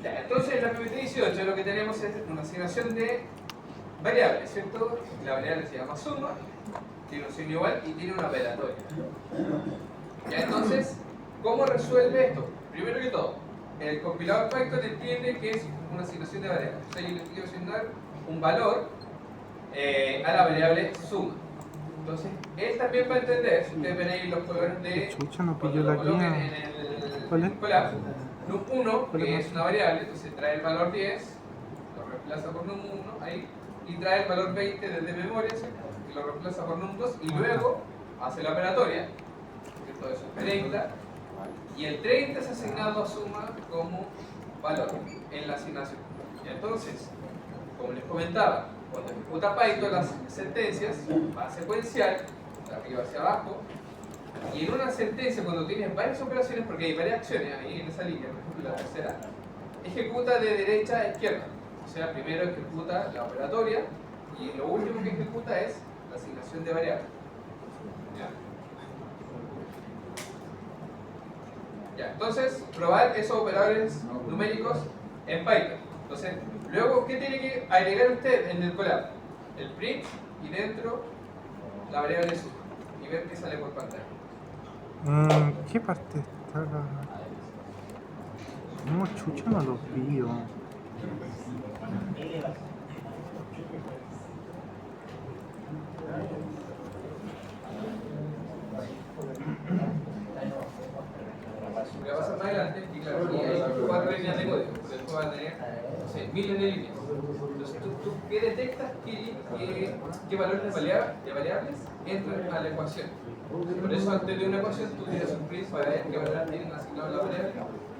Ya, entonces en la PPT 18 lo que tenemos es una asignación de variables, ¿cierto? La variable se llama suma, tiene un signo igual y tiene una operatoria. Ya, entonces, ¿cómo resuelve esto? Primero que todo, el compilador Python entiende que es una asignación de variables. O sea, yo le quiero asignar un valor a la variable suma. Entonces, él también va a entender, si ustedes ven ahí los colores de Chucha, no cuando pilló lo la coloquen guía. en el ¿Cuál es? colab, num1, ¿Cuál es que más? es una variable, entonces trae el valor 10, lo reemplaza por num1 ahí, y trae el valor 20 desde memoria, ¿cierto? Y lo reemplaza por num2, y luego hace la operatoria, ¿cierto? Eso es 30, y el 30 es asignado a suma como valor en la asignación. Y entonces, como les comentaba, cuando ejecuta Python las sentencias, va a secuencial, de arriba hacia abajo, y en una sentencia, cuando tienes varias operaciones, porque hay varias acciones ahí en esa línea, por ejemplo la tercera, ejecuta de derecha a izquierda. O sea, primero ejecuta la operatoria y lo último que ejecuta es la asignación de variables. ¿Ya? Ya, entonces, probar esos operadores numéricos en Python. Entonces, luego, ¿qué tiene que agregar usted en el colab? El print y dentro la variable suma. Y ver qué sale por pantalla. ¿Qué parte está? No, chucha, no lo pillo. Lo que va a pasar más adelante es que, claro, aquí hay 4 líneas de código, porque después va a tener, no sé, miles de líneas. Entonces, ¿tú qué detectas qué valores de variables entran a la ecuación? Por eso, antes de una ecuación, tú tienes un print para ver qué valores tienen asignado a la variable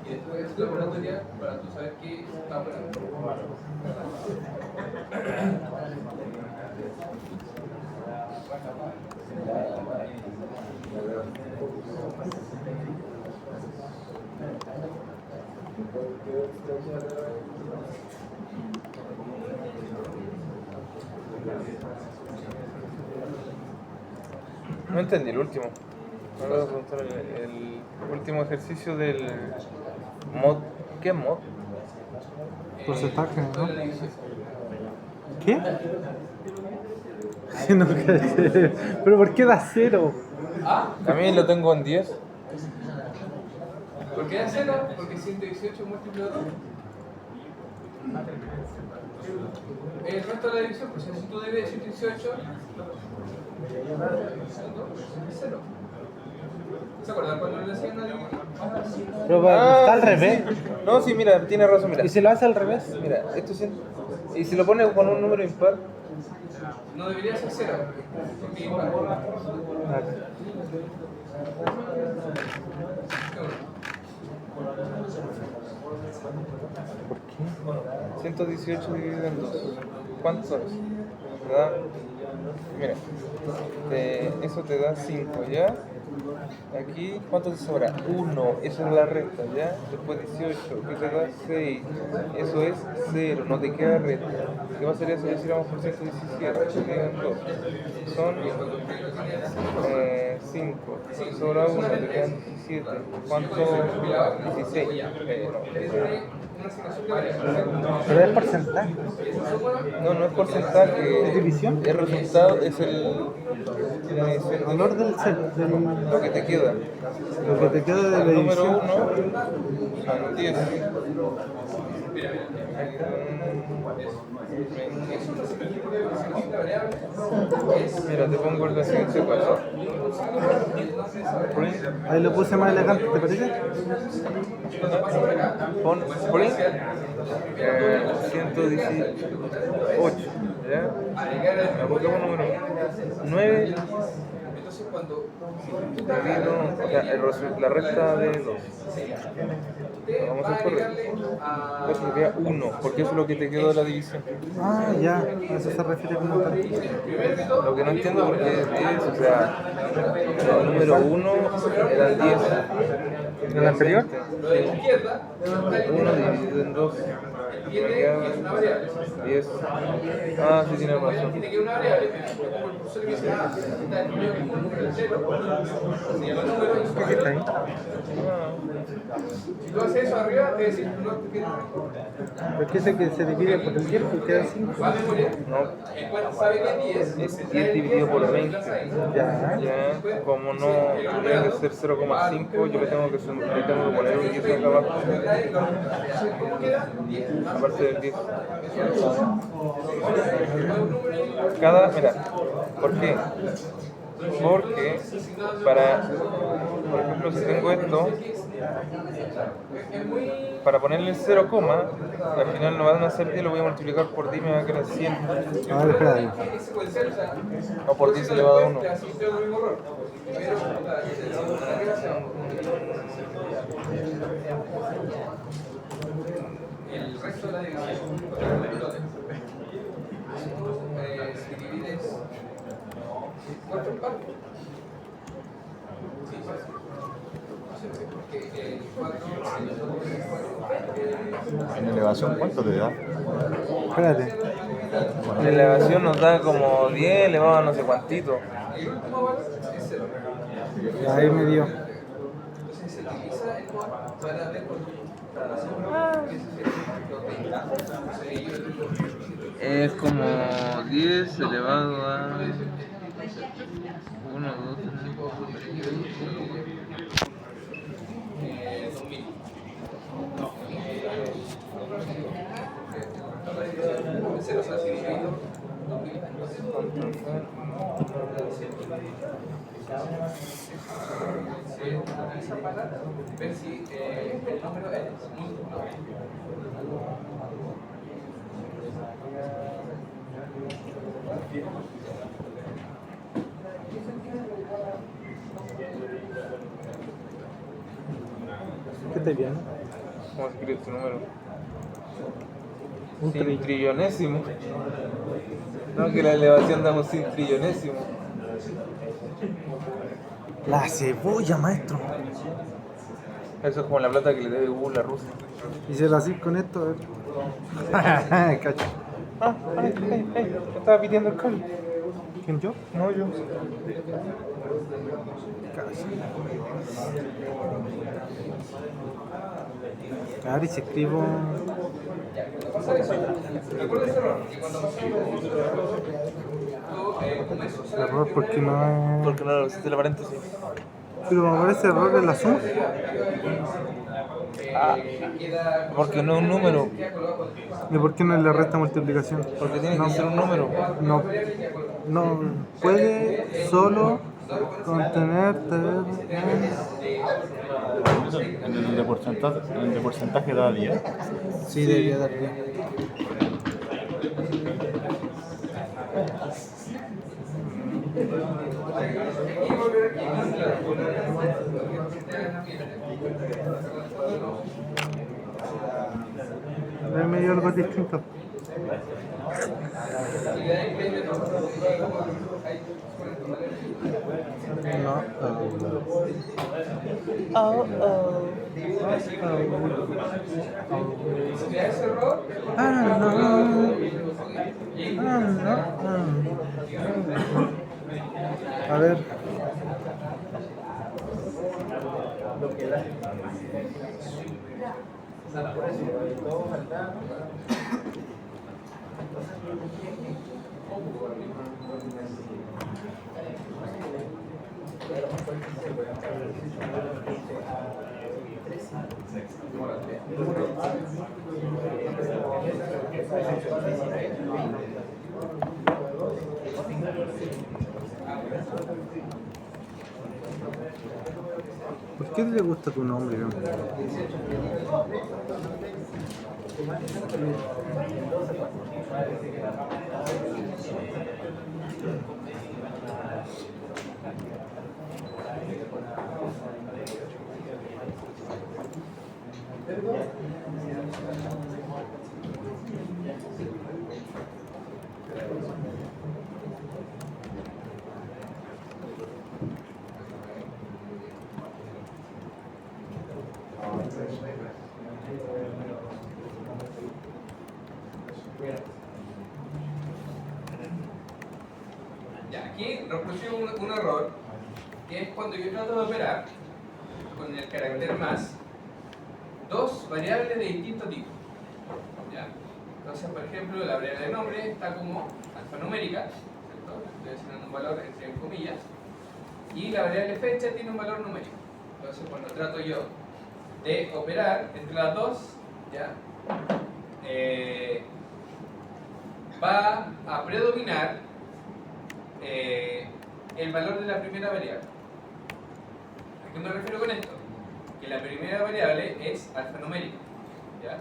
y después haces la operatoria para tú saber qué está operando. No entendí el último. Me voy a preguntar el último ejercicio del mod. ¿Qué mod? Porcentaje, ¿no? ¿Qué? No caché. ¿Pero por qué da 0? También lo tengo en 10. ¿Por qué da 0? Porque 118 múltiplo de 2. El resto de la división, pues si tú divides 118, es 0. ¿Se acuerdan cuando le decían a dividir? Pero está al revés. No, sí, mira, tiene razón, mira. ¿Y si lo hace al revés? Mira, esto sí. Y si lo pone con un número impar, No debería ser 0. Porque impar. ¿Por qué? 118 dividido en 2. ¿Cuánto es? ¿Verdad? Mira, eso te da 5, ¿ya? Aquí, ¿cuánto te sobra? 1, eso es la recta, ¿ya? Después 18, ¿qué te da? 6, eso es 0, no te queda recta. ¿Qué pasaría si lo hiciéramos por 117? Dividido en 2. Son 5, sobra 1, te quedan 17. ¿Cuánto? 16. Pero es porcentaje. No, no es porcentaje. ¿Es división? El resultado es el Valor del lo que te queda. lo que te queda de la El número división. 1 son 10. Mira, te pongo la siguiente ecuación. Ahí lo puse más elegante, ¿te parece? Pon print 118, ¿ya? Pongamos número 9 dividido, o sea, la recta de 2. Vamos a hacer correcto. Eso sería 1, porque eso es lo que te quedó de la división. Ah, ya, a eso se refiere como tal. Lo que no entiendo porque es 10, o sea, el número 1 era el 10. ¿En la anterior? Lo de la izquierda, esta 1 línea dividido en 2. tiene que es una variable. 10. Ah, sí, tiene razón. Tiene que ir una variable, pero como el profesor me dice, está definido como un número entero, se llama número y ¿Qué está ahí? si tú haces eso arriba, te decís, no te queda ¿Por qué sé que se divide por el 10 y queda 5? va a memoria, No, el cual sabe que es 10, es 10 dividido por 20. Ya. Ya, como no tiene que ser 0,5, yo le tengo que poner un 10 acá abajo. ¿cómo queda? 10. Aparte del 10. Mira, ¿por qué? Porque por ejemplo, si tengo esto, para ponerle el 0, al final no van a ser 10, lo voy a multiplicar por 10 y me va a quedar 100. A ver, espera ahí. O por 10 elevado a 1. El resto de la división, si divides 4 en parte, porque 4 En elevación, ¿cuánto te da? Espérate. La elevación nos da como 10 elevado a no sé cuántito. el último valor es 0. Ahí me dio. Entonces se utiliza el mod para ver Es como 10 elevado a 1, 2, 0 se hace dividido 2000. Se utiliza para ver si el número es múltiplo. ¿Qué te viene? ¿Cómo se escribe este número? Un Sin trillonésimo. No, que la elevación damos sin trillonésimo. La cebolla, maestro. Eso es como la plata que le debe Google a Rusia. Y si lo así con esto, a ver. Cacho. Estaba pidiendo el cable. ¿Quién yo? No, yo. A ver, y si escribo. Recuerda ese error, que cuando pasamos como eso, El error, porque no es. Porque no lo hiciste la paréntesis. Pero me aparece error en la suma. Porque no es un número. ¿Y por qué no es la resta multiplicación? Porque tiene No. que ser un número. No puede solo contener. En el de porcentaje da 10. Sí, debería dar bien. A ver, me dio algo distinto. No. A ver. ¿Por qué le gusta tu nombre? ¿No? Ya, aquí reproducimos un error, que es cuando yo trato de operar con el carácter más dos variables de distinto tipo. ¿Ya? Entonces, por ejemplo, la variable de nombre está como alfanumérica, ¿cierto? Estoy asignando un valor entre comillas, y la variable fecha tiene un valor numérico. Entonces, cuando trato yo de operar entre las dos, ¿ya? Va a predominar el valor de la primera variable. ¿A qué me refiero con esto? Que la primera variable es alfanumérico, ¿ya?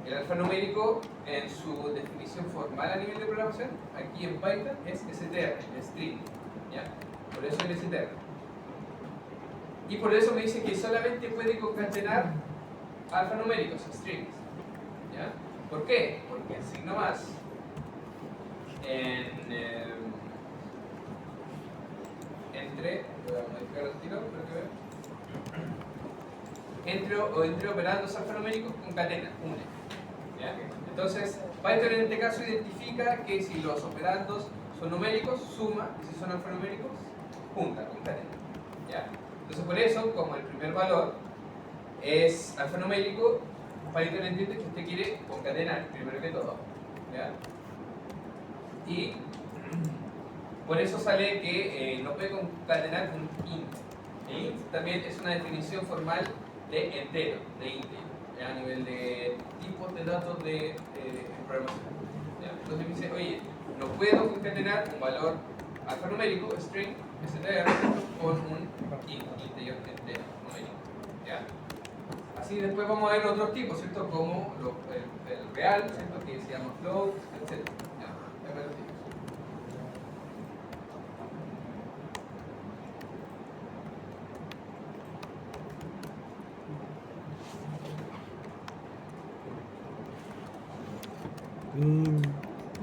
El alfanumérico, en su definición formal a nivel de programación, aquí en Python es str, string, ¿ya? Por eso el str. Y por eso me dice que solamente puede concatenar alfanuméricos, strings, ¿ya? ¿Por qué? Porque el signo más voy a modificar el tiro para que vean. Entre operandos alfanuméricos concatena, une. ¿Ya? Entonces, Python en este caso identifica que si los operandos son numéricos, suma, y si son alfanuméricos, junta, concatena. ¿Ya? Entonces, por eso, como el primer valor es alfanumérico, Python entiende que usted quiere concatenar primero que todo. ¿Ya? Y por eso sale que no puede concatenar un int. El int también es una definición formal de entero, de integer, ¿ya? A nivel de tipos de datos de programación. ¿Ya? Entonces me dice, oye, no puedo concatenar un valor alfanumérico, string, str, con un integer entero, numérico. ¿Ya? Así después vamos a ver otros tipos, ¿cierto? Como el real, ¿cierto? Que se llama float, etc. ¿Ya? Ya me lo digo.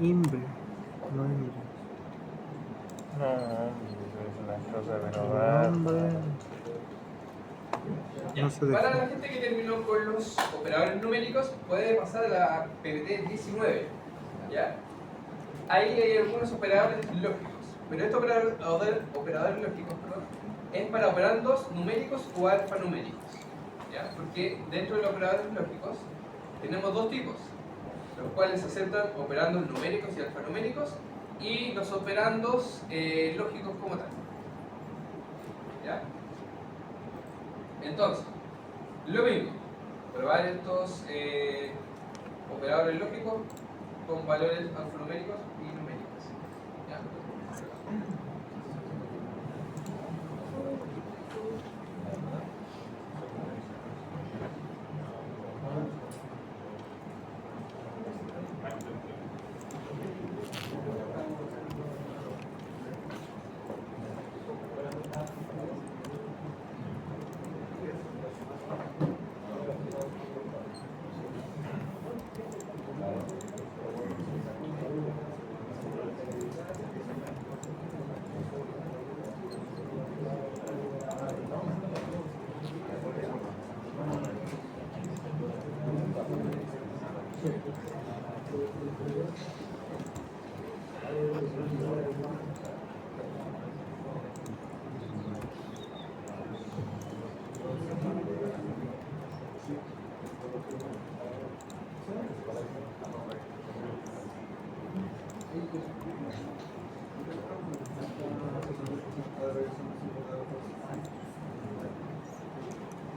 Imbre, no imbre. No, es una cosa pero va. Hombre. Ya. No se Para deja. la gente que terminó con los operadores numéricos, puede pasar a la PPT 19. ¿Ya? Ahí hay algunos operadores lógicos, pero estos operadores lógicos, perdón, es para operandos numéricos o alfanuméricos. ¿Ya? Porque dentro de los operadores lógicos tenemos dos tipos, los cuales aceptan operandos numéricos y alfanuméricos y los operandos lógicos como tal. ¿Ya? Entonces, lo mismo, probar estos operadores lógicos con valores alfanuméricos y numéricos. ¿Ya?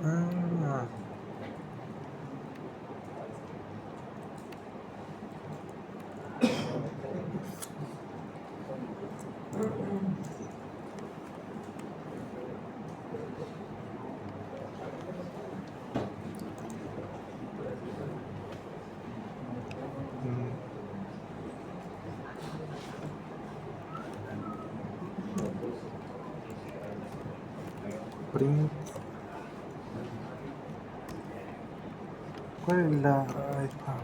Ah, print. ¿Cuál es la...? Ahí está.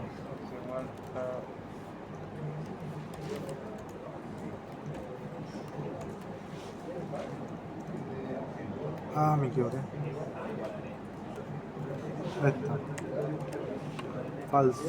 Ah, me equivoqué. Esta. Falso.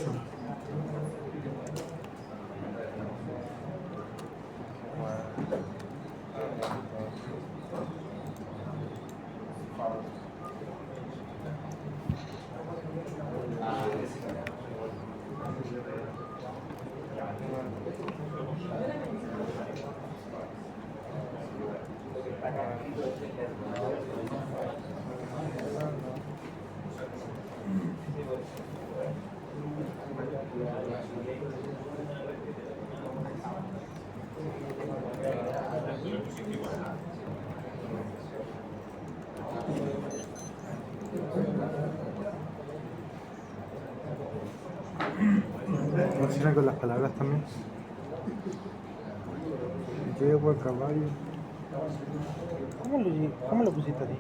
Funciona con las palabras también. Yegua, caballo. ¿Cómo lo pusiste a ti?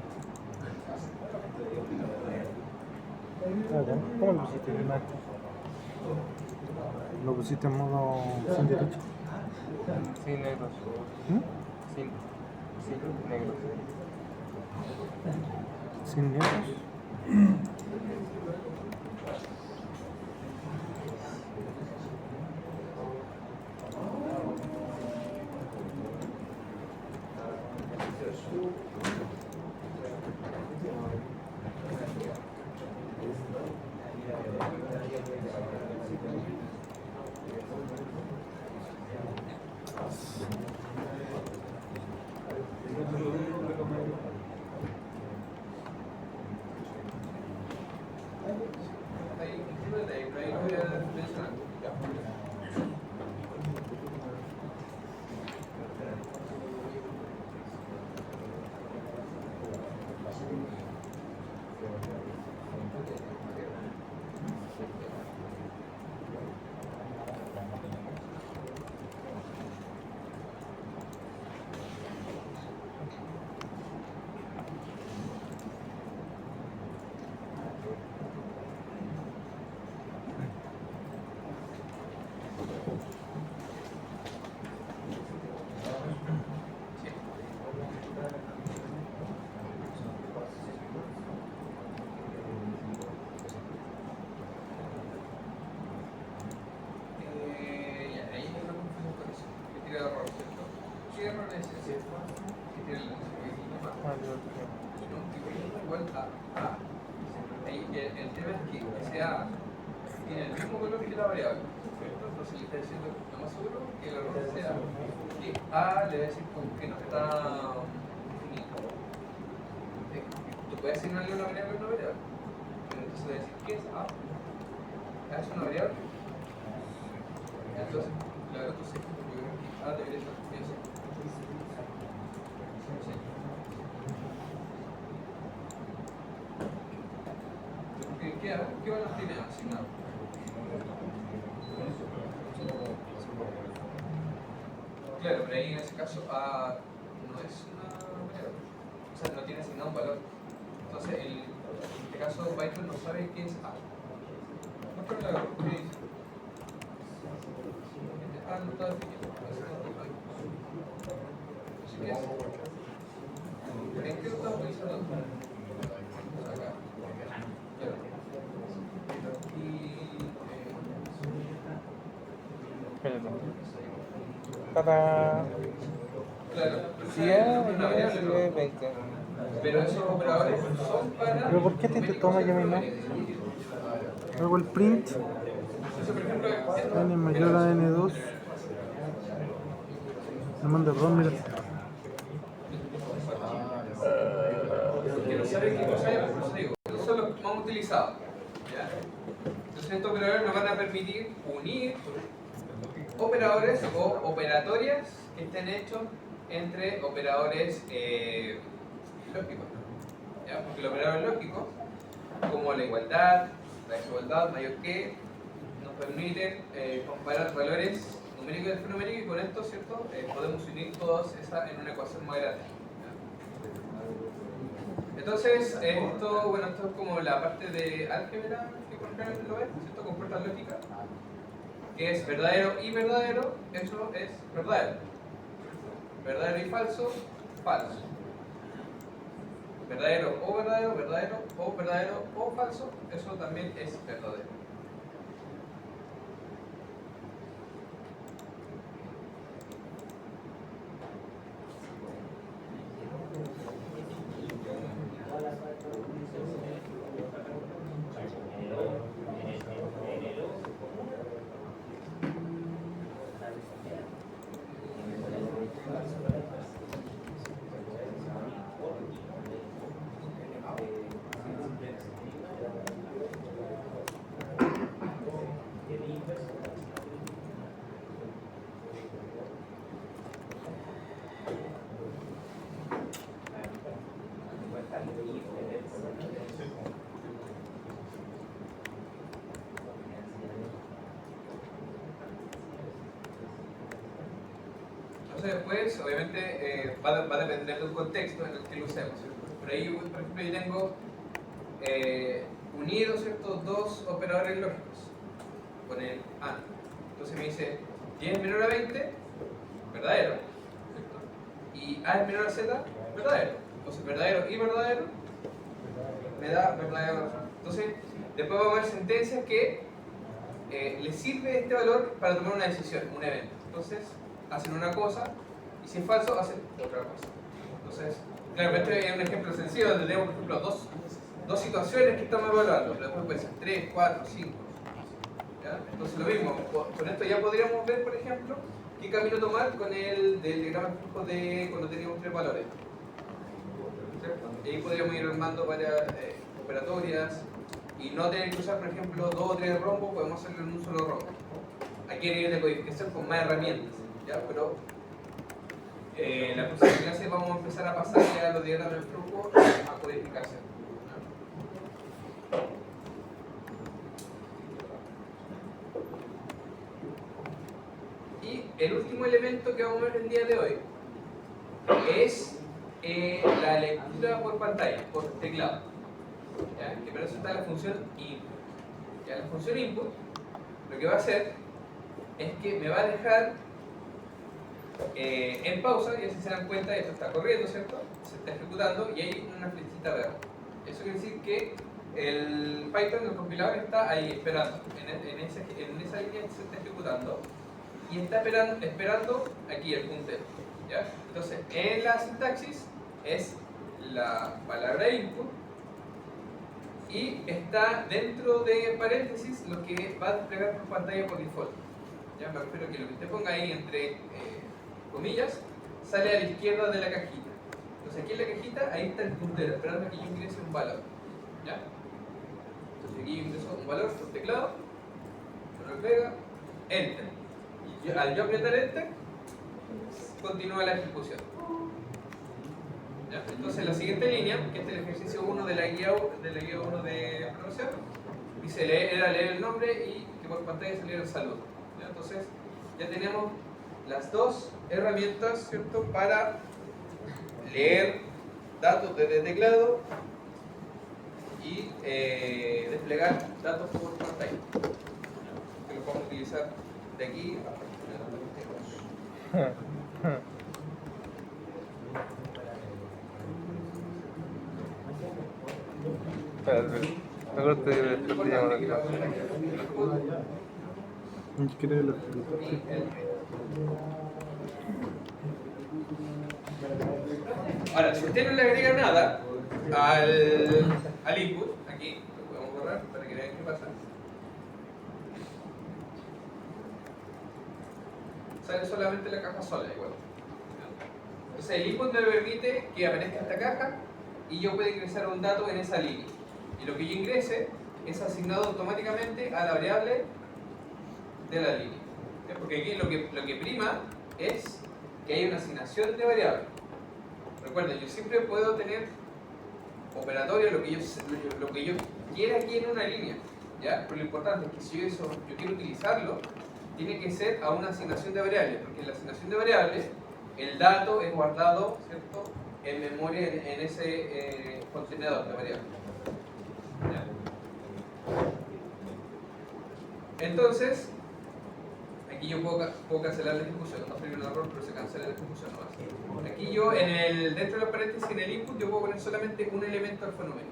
¿Cómo lo pusiste a ti? Lo pusiste en modo sin derecho. Sin negros. Sin negros. Sin negros. Ahí lo voy a mencionar. Igual a. Ahí el tema es que sea tiene el mismo color que la variable, ¿cierto? Entonces le está diciendo lo más seguro que el error sea que A le va a decir como que no está definido. Tú puedes asignarle una variable a una variable, pero entonces le va a decir ¿qué es A? ¿A es una variable? Entonces, la verdad, tú sé que A debería estar eso. ¿Qué valor tiene asignado? Claro, pero ahí en ese caso A no es una variable, o sea, no tiene asignado un valor. Entonces, en este caso, Python no sabe qué es A. No pero la ¿qué dice? A no está definido, así que es. ¿En qué lo está utilizando? Acá. Claro. ¡Tada! Claro, Sí, es 20. pero esos operadores son para. ¿Pero por qué te toma que no? Hago el print. Entonces, por ejemplo, N mayor a N2. Le mando error, mira. que no sabe qué cosa es, por eso digo, esos son los más utilizados. ¿Ya? Entonces, estos operadores nos van a permitir unir operadores o operatorias que estén hechos entre operadores lógicos. ¿Ya? Porque los operadores lógicos, como la igualdad, la desigualdad, mayor que, nos permiten comparar valores numéricos y alfanuméricos y con esto, ¿cierto? Podemos unir todas esas en una ecuación más grande. Entonces, esto es como la parte de álgebra que Conrad lo ve, ¿cierto? Con puertas lógicas, que es verdadero y verdadero, eso es verdadero. Verdadero y falso, falso. verdadero o verdadero, verdadero o verdadero o falso, eso también es verdadero. Entonces después, obviamente, va a depender del contexto en el que lo usemos, ¿cierto? Por ahí, por ejemplo, yo tengo unidos, ¿cierto?, dos operadores lógicos con el AND. Entonces me dice 10 es menor a 20, verdadero, ¿cierto? Y A es menor a Z, verdadero. Entonces verdadero y verdadero me da verdadero. Entonces, después vamos a ver sentencias que le sirve este valor para tomar una decisión, un evento. Entonces, hacen una cosa y si es falso, hacen otra cosa. Entonces, claramente hay un ejemplo sencillo donde tenemos, por ejemplo, dos situaciones que estamos evaluando, pero después puede ser 3, 4, 5. ¿Ya? Entonces, lo mismo, con esto ya podríamos ver, por ejemplo, qué camino tomar con el del diagrama de flujo de cuando teníamos 3 valores. ¿Cierto? Y ahí podríamos ir armando varias operatorias y no tener que usar, por ejemplo, 2 o 3 rombos, podemos hacerlo en un solo rombo. Aquí hay nivel de codificación con más herramientas, ¿ya? Pero la próxima clase vamos a empezar a pasar ya los diagramas de flujo a codificación. Y el último elemento que vamos a ver el día de hoy es la lectura por pantalla, por teclado, ¿ya? Que para eso está la función input. ¿Ya? La función input lo que va a hacer es que me va a dejar en pausa, y así se dan cuenta, esto está corriendo, ¿cierto? Se está ejecutando y hay una flechita verde. Eso quiere decir que el Python, el compilador, está ahí esperando, en esa línea que se está ejecutando, y está esperando aquí el puntero, ¿ya? Entonces, en la sintaxis es la palabra input y está dentro de paréntesis lo que va a desplegar por pantalla por default. Ya me refiero a que lo que usted ponga ahí entre comillas sale a la izquierda de la cajita. Entonces aquí en la cajita, ahí está el puntero, esperando a que yo ingrese un valor. ¿Ya? Entonces aquí yo ingreso un valor por teclado, control pega, enter. Y al yo apretar enter, continúa la ejecución. ¿Ya? Entonces la siguiente línea, que este es el ejercicio 1 de la guía 1 de programación, dice leer el nombre y que por pantalla saliera el saludo. ¿Ya? Entonces ya tenemos las dos herramientas, ¿cierto?, para leer datos desde teclado y desplegar datos por pantalla, que lo podemos utilizar de aquí a Mejor te llamo aquí. Increíble. Ahora, si usted no le agrega nada al input, aquí lo podemos borrar para que vean qué pasa. Sale solamente la caja sola igual. Entonces el input me permite que aparezca esta caja y yo pueda ingresar un dato en esa línea. Y lo que yo ingrese es asignado automáticamente a la variable de la línea. Porque aquí lo que prima es que hay una asignación de variables. Recuerden, yo siempre puedo tener operatorio lo que yo quiera aquí en una línea, ¿ya? Pero lo importante es que si yo quiero utilizarlo, tiene que ser a una asignación de variables, porque en la asignación de variables el dato es guardado, ¿cierto?, en memoria en ese contenedor de variables. ¿Ya? Entonces, aquí yo puedo cancelar la ejecución, no sería un error, pero se cancela la ejecución nomás. Aquí yo, dentro de los paréntesis, en el input, yo puedo poner solamente un elemento alfanumérico.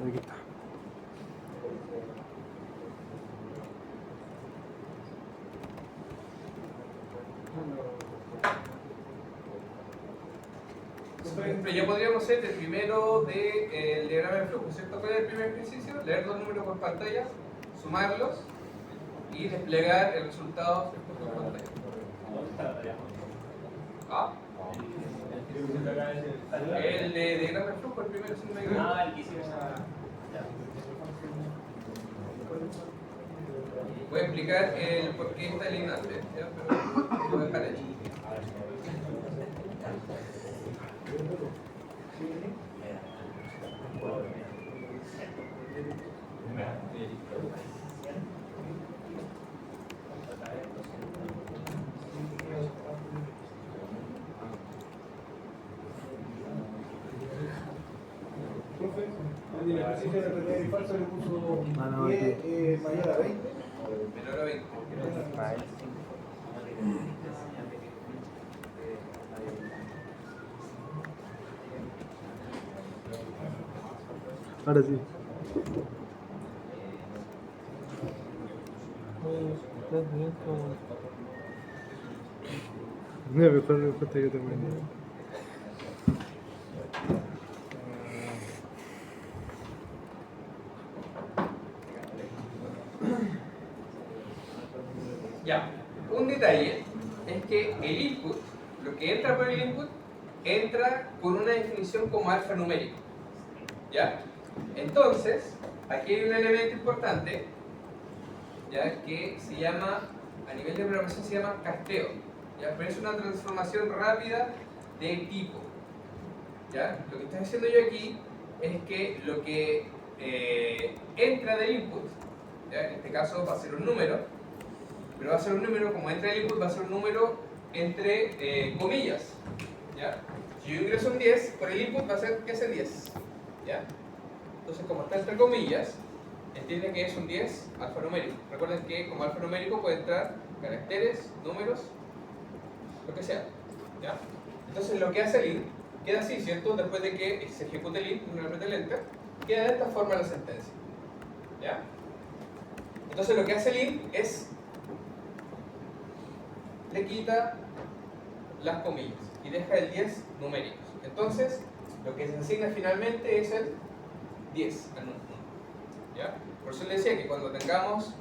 Aquí está. Por ejemplo, ya podríamos hacer el primero del diagrama de flujo, ¿cierto? ¿Cuál es el primer ejercicio? Leer dos números por pantalla, sumarlos y desplegar el resultado por pantalla. ¿Ah? El de diagrama de flujo, el primero, si no me equivoco. el que hicimos a... Voy a explicar el por qué está eliminante, ¿ya? Pero lo voy a dejar ahí. Profe, el ejercicio de verdadero y falso le puso Ah, no, 10 mayor a 20. Menor a 20. Ahora sí. No, mejor respuesta yo también. Ya, un detalle es que el input, lo que entra por el input, entra con una definición como alfanumérico. ¿Ya? Entonces, aquí hay un elemento importante, ¿ya? Que se llama, a nivel de programación se llama casteo, ¿ya? Pero es una transformación rápida de tipo. ¿Ya? Lo que estoy haciendo yo aquí es que lo que entra del input, ¿ya? En este caso va a ser un número, pero va a ser un número, como entra el input, va a ser un número entre comillas. ¿Ya? Si yo ingreso un 10, por el input va a ser que es el 10. ¿Ya? Entonces, como está entre comillas, entiende que es un 10 alfanumérico. Recuerden que como alfanumérico puede entrar caracteres, números, lo que sea. ¿Ya? Entonces, lo que hace el int queda así, ¿cierto? Después de que se ejecute el int, uno aprieta el enter, queda de esta forma la sentencia. ¿Ya? Entonces, lo que hace el int es le quita las comillas y deja el 10 numéricos. Entonces, lo que se asigna finalmente es el 10 al número. ¿Ya? Por eso le decía que cuando tengamos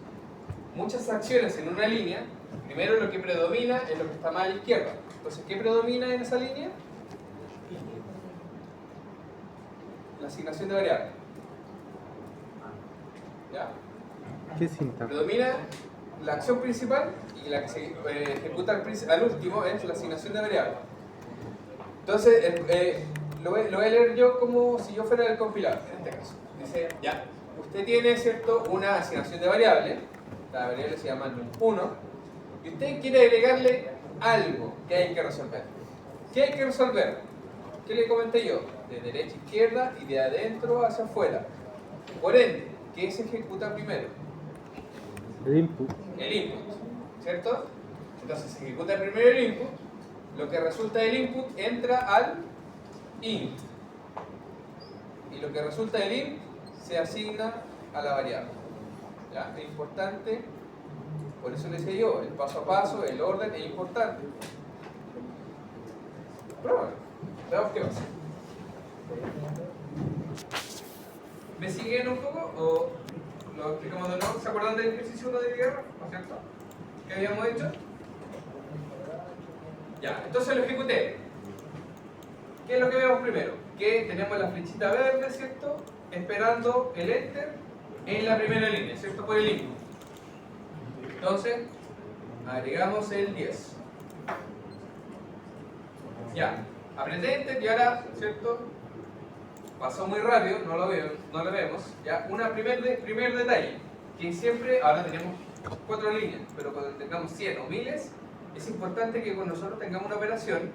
muchas acciones en una línea, primero lo que predomina es lo que está más a la izquierda. Entonces, ¿qué predomina en esa línea? La asignación de variables. ¿Ya? ¿Qué cinta? Predomina la acción principal y la que se ejecuta al último es la asignación de variables. Entonces, lo voy a leer yo como si yo fuera el compilador, en este caso. Dice, ya, usted tiene, ¿cierto?, una asignación de variable, la variable se llama num1, y usted quiere agregarle algo que hay que resolver. ¿Qué hay que resolver? ¿Qué le comenté yo? De derecha a izquierda y de adentro hacia afuera. Por ende, ¿qué se ejecuta primero? El input. El input, ¿cierto? Entonces se ejecuta primero el input, lo que resulta del input entra al int, y lo que resulta del int se asigna a la variable. ¿Ya? Es importante, por eso les decía yo, el paso a paso, el orden es importante. Pruébalo, veamos qué pasa. ¿Me siguen un poco o lo explicamos de nuevo? ¿Se acuerdan del ejercicio 1 de guerra? ¿No es cierto? ¿Qué habíamos hecho? Ya, entonces lo ejecuté. ¿Qué es lo que vemos primero? Que tenemos la flechita verde, ¿cierto? Esperando el enter en la primera línea, ¿cierto? Por el input. Entonces, agregamos el 10. Ya, apreté enter y ahora, ¿cierto? Pasó muy rápido, no lo vemos. Ya, primer detalle. que siempre, ahora tenemos 4 líneas, pero cuando tengamos 100 o miles, es importante que cuando nosotros tengamos una operación,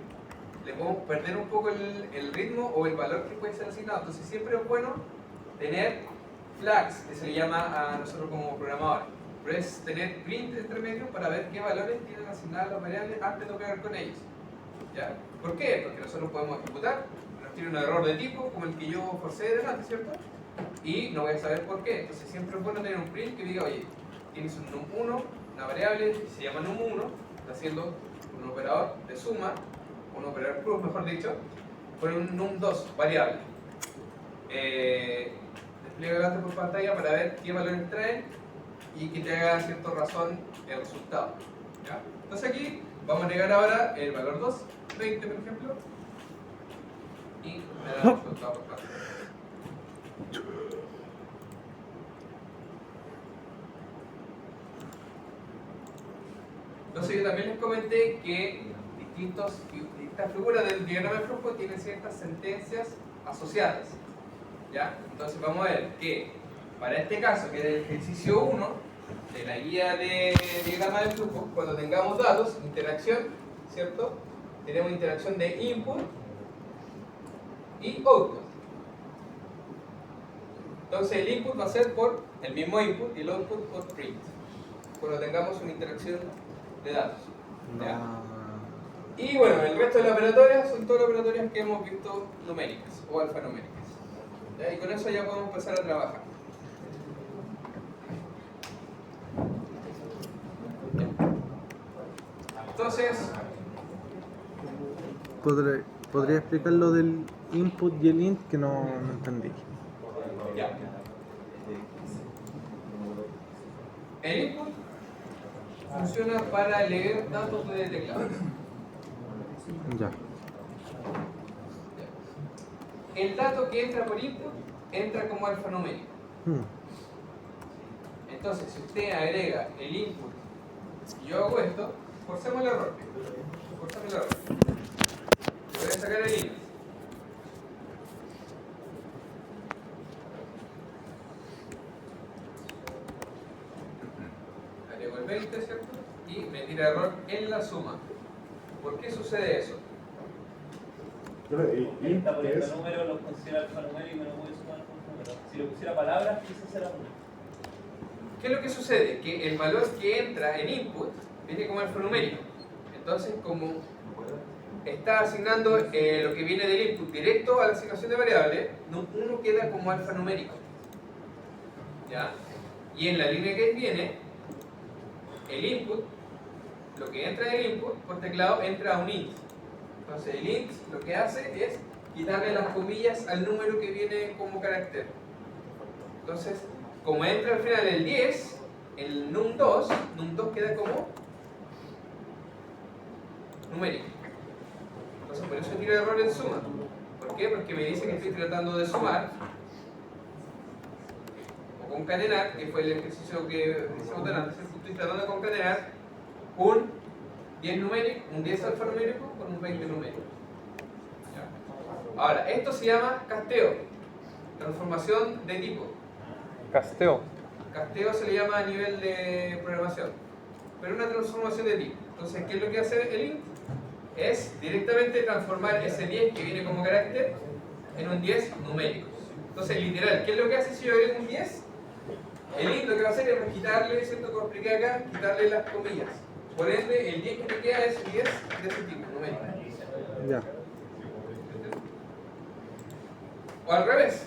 le podemos perder un poco el ritmo o el valor que puede ser asignado. Entonces siempre es bueno tener flags, que se le llama a nosotros como programadores. Pero es tener print entre medio para ver qué valores tienen asignadas las variables antes de operar con ellos. ¿Ya? ¿Por qué? Porque nosotros podemos ejecutar, nos tiene un error de tipo como el que yo forcé delante, ¿cierto? Y no voy a saber por qué. Entonces siempre es bueno tener un print que diga, oye, tienes un num1, una variable que se llama num1, está haciendo un operador de suma, un operador proof, mejor dicho, con un num2 variable. Despliega delante por pantalla para ver qué valores traen y que te haga cierta razón el resultado. ¿Ya? Entonces aquí vamos a agregar ahora el valor 2, 20 por ejemplo, y me da el resultado por pantalla. Entonces yo también les comenté que distintas figuras del diagrama de flujo tienen ciertas sentencias asociadas. ¿Ya? Entonces vamos a ver que para este caso, que es el ejercicio 1 de la guía de diagrama de flujo, cuando tengamos datos, interacción, ¿cierto? Tenemos interacción de input y output. Entonces el input va a ser por el mismo input y el output por print. Cuando tengamos una interacción de datos. ¿Ya? Y bueno, el resto de las operatorias son todas las operatorias que hemos visto numéricas o alfanuméricas. ¿Ya? Y con eso ya podemos empezar a trabajar. Entonces, ¿Podría explicar lo del input y el int que no entendí? ya. El input funciona para leer datos de teclado. Ya. El dato que entra por input entra como alfanumérico. Entonces, si usted agrega el input y yo hago esto, forcemos el error. Forzamos el error. Voy a sacar el int. Agrego el 20, ¿cierto? Y me tira error en la suma. ¿Por qué sucede eso? Esta por el número lo considera alfanumérico y no puede sumar con número. Si le pusiera palabras, quizás será uno. ¿Qué es lo que sucede? Que el valor que entra en input viene como alfanumérico. Entonces, como está asignando lo que viene del input directo a la asignación de variable, uno queda como alfanumérico. ¿Ya? Y en la línea que viene, el input, lo que entra en el input por teclado entra a un int. Entonces el int lo que hace es quitarle las comillas al número que viene como carácter. Entonces, como entra al final el 10, el num2 queda como numérico. Entonces por eso tira error en suma. ¿Por qué? Porque me dice que estoy tratando de sumar o concatenar, que fue el ejercicio que hicimos delante. Estoy tratando de concatenar un 10 numérico, un 10 alfanumérico con un 20 numérico. ¿Ya? Ahora, esto se llama casteo, transformación de tipo. Casteo. Casteo se le llama a nivel de programación, pero una transformación de tipo. Entonces, ¿qué es lo que hace el int? Es directamente transformar ese 10 que viene como carácter en un 10 numérico. Entonces, literal, ¿qué es lo que hace si yo agrego un 10? El int lo que va a hacer es quitarle, ¿cierto? Como expliqué acá, quitarle las comillas. Por ende, el 10 que me queda es 10 de ese tipo, numérico. Ya. O al revés,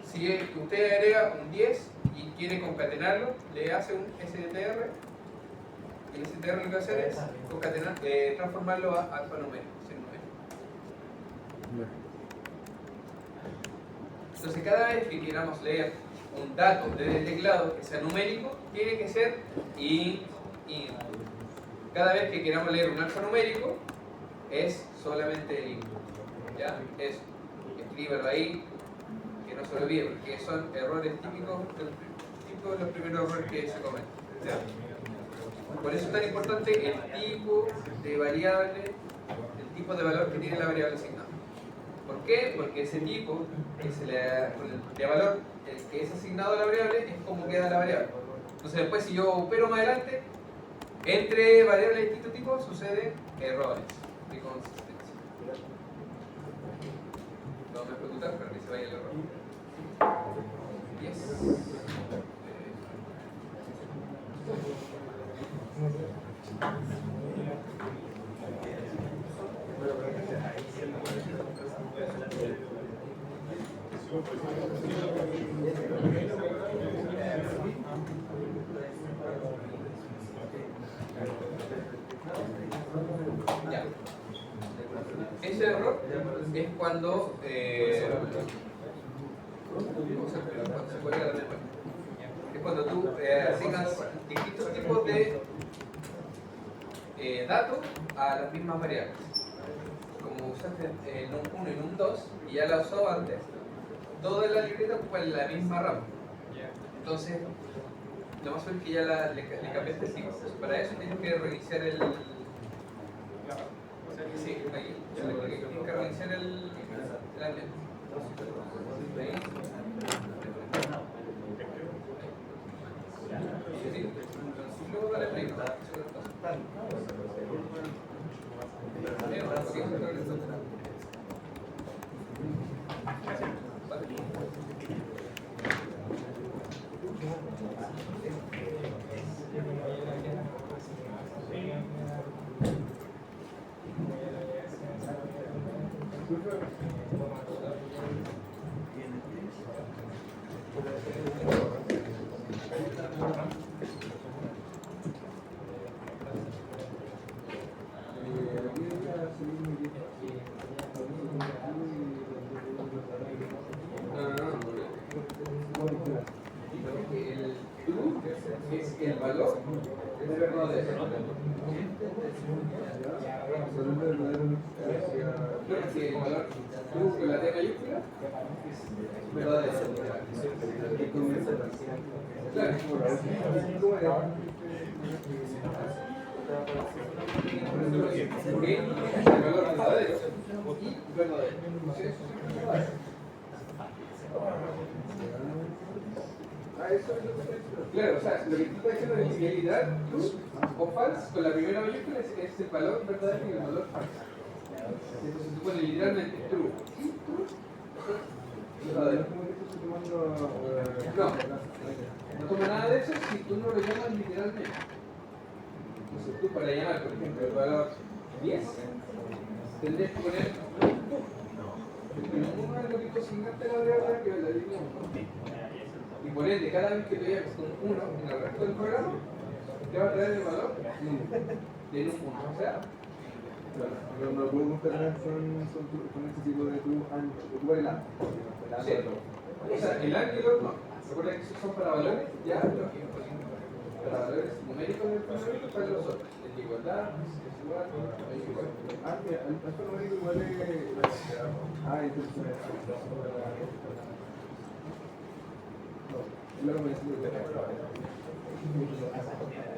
si usted agrega un 10 y quiere concatenarlo, le hace un STR, y el STR lo que va a hacer es concatenar, transformarlo a alfanumérico, sin numérico. Ya. Entonces, cada vez que queramos leer un dato de teclado que sea numérico, tiene que ser int. Cada vez que queramos leer un alfanumérico, es solamente el int. ¿Ya? Eso. Escríbelo ahí, que no se lo olvide, porque son errores típicos de los primeros errores que se cometen. ¿Ya? Por eso es tan importante el tipo de variable, el tipo de valor que tiene la variable asignada. ¿Por qué? Porque ese tipo que se le da, de valor que es asignado a la variable es como queda la variable. Entonces después si yo opero más adelante, entre variables de distinto tipo suceden errores de consistencia. Lo vamos a ejecutar para que se vaya el error. Yes. Ya. Ese error es cuando se cuelga la memoria. Es cuando tú asignas distintos tipos de datos a las mismas variables. Como usaste en un 1 y en un 2 y ya la usado antes, toda la libreta ocupa la misma RAM. Entonces, lo más seguro es que ya le cambiaste el ciclo. Para eso tienes que reiniciar el. Sí, aquí. Tienes que reiniciar el ambiente. Ahí. Sí. Y luego dale play. Es el valor es verdadero. Porque el valor true con la T mayúscula es verdadero. Claro. Porque el valor verdadero y verdadero. Claro, o sea, lo que tú estás diciendo es que literal, true o false, con la primera mayúscula es el valor verdadero y el valor falso. Entonces tú pones literalmente true y true, verdadero. No toma nada de eso si tú no lo llamas literalmente. Entonces tú para llamar, por ejemplo, el valor 10, tendrías que poner uno es lo que cosignaste la variable que la línea 1. Y por ende, cada vez que te llames con 1 en el resto del programa, te va a traer el valor de un 1. O sea, Pero no lo podemos cargar con este tipo de true and ocupar el and. sí. O sea, el AND y el OR no. Recuerda que esos son para valores ya lógicos. Para valores numéricos del programa están los otros. Es igualdad, es igual, es igual. Mira, el paso numérico igual es. Entonces.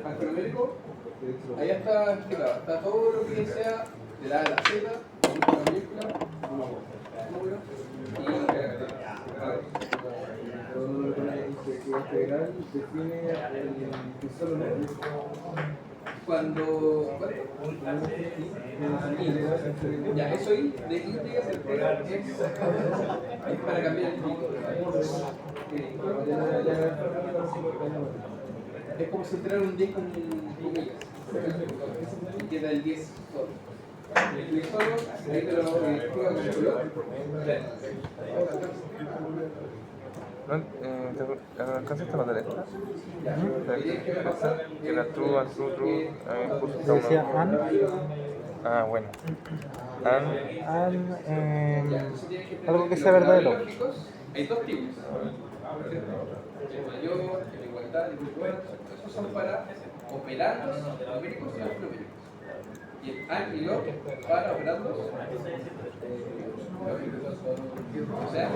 Alfanumérico, ahí está explicado, está todo lo que sea de la A a la Z, una mayúscula, número y características. Cuando lo pone que integral define el solo número. Cuando. Ya, eso ahí de íntegra es para cambiar el tipo. Es como si entrara un 10 con comillas. Y queda el 10 solo. El 10 solo, ahí te lo escribo con el color. ¿Te alcanzaste a notar esta? Que la true, al true, justo está Decía uno. and. Ah, bueno. Algo que sea verdadero. Hay dos tipos. El mayor, la igualdad, el igual. Esos son para operandos numéricos y alfanuméricos. Y el AND y el OR para operandos lógicos. O sea,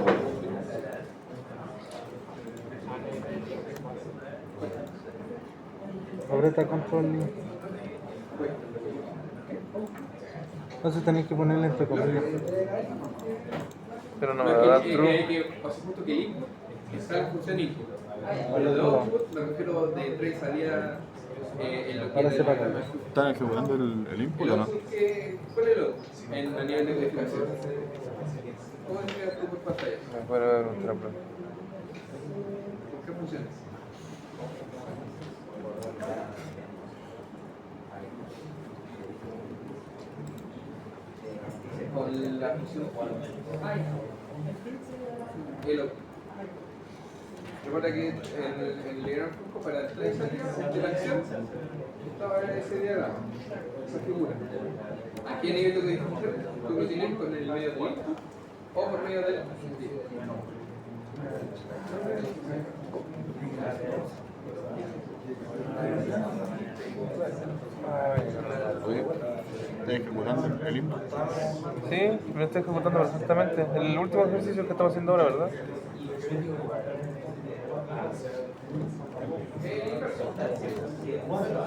Aprieta control. Entonces tenéis que ponerle entre comillas. Pero no me No, va a dar que true. pasa justo que el input está la función input. A lo de output me refiero de entrada y salida en lo que Ahora es se de la- paga. ¿Están ejecutando el input El o no? output ¿cuál es el output? A nivel de codificación. ¿Cómo entregas tú por pantalla? Me puede dar un trampa. ¿Con qué funciones? Con la función el output. Recuerda que en el diagrama flujo para entrar y salir de la acción estaba ese diagrama, esa figura. Aquí a nivel de codificación tú lo tienes con el medio del input o por medio del output. ¿Están ejecutando el input? Sí, lo estoy ejecutando perfectamente. El último ejercicio que estamos haciendo ahora, ¿verdad?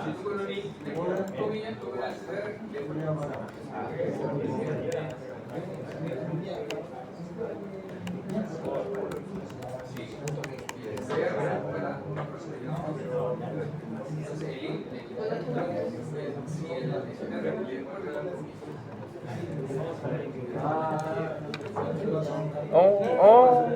Si tú con un link le pones comillas, tú puedes acceder Oh, oh.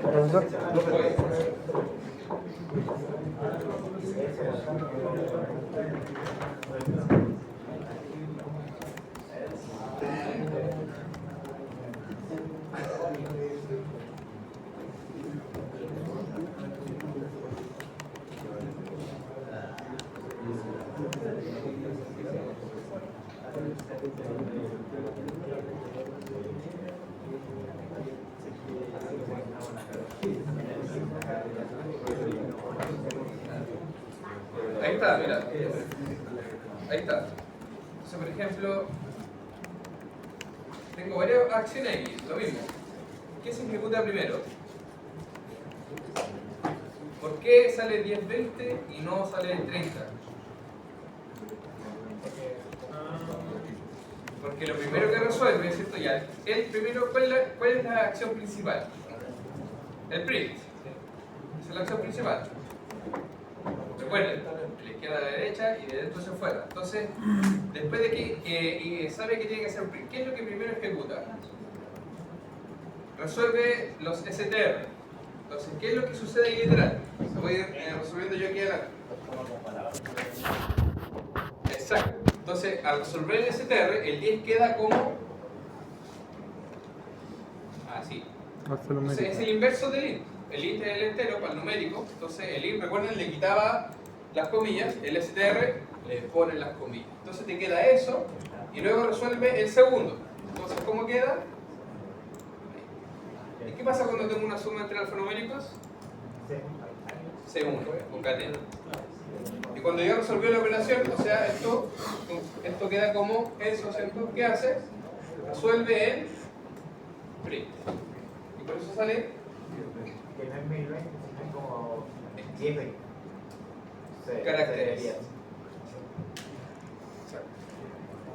Profesor. Ahí está, mira. Ahí está. Entonces, por ejemplo, tengo varias acciones aquí, lo mismo. ¿Qué se ejecuta primero? ¿Por qué sale 10-20 y no sale 30? Porque lo primero que resuelve, ¿cierto? Ya, el primero, ¿cuál es la acción principal? El print. Esa es la acción principal. Recuerden, de la izquierda a la derecha y de dentro hacia afuera. Entonces, después de que sabe que tiene que hacer un print, ¿qué es lo que primero ejecuta? Resuelve los STR. Entonces, ¿qué es lo que sucede ahí literal? Lo voy a ir resolviendo yo aquí adelante. Exacto. Entonces, al resolver el STR, el 10 queda como así. Entonces, es el inverso del int. El int es el entero para el numérico. Entonces, el int, recuerden, le quitaba las comillas, el STR le pone las comillas. Entonces, te queda eso y luego resuelve el segundo. Entonces, ¿cómo queda? ¿Y qué pasa cuando tengo una suma entre alfanuméricos? C1, concatena. Y cuando yo resolví la operación, o sea, esto queda como eso, ¿cierto? ¿Qué hace? Resuelve el print. Y por eso sale Que no es 1020, es como 1020. caracteres.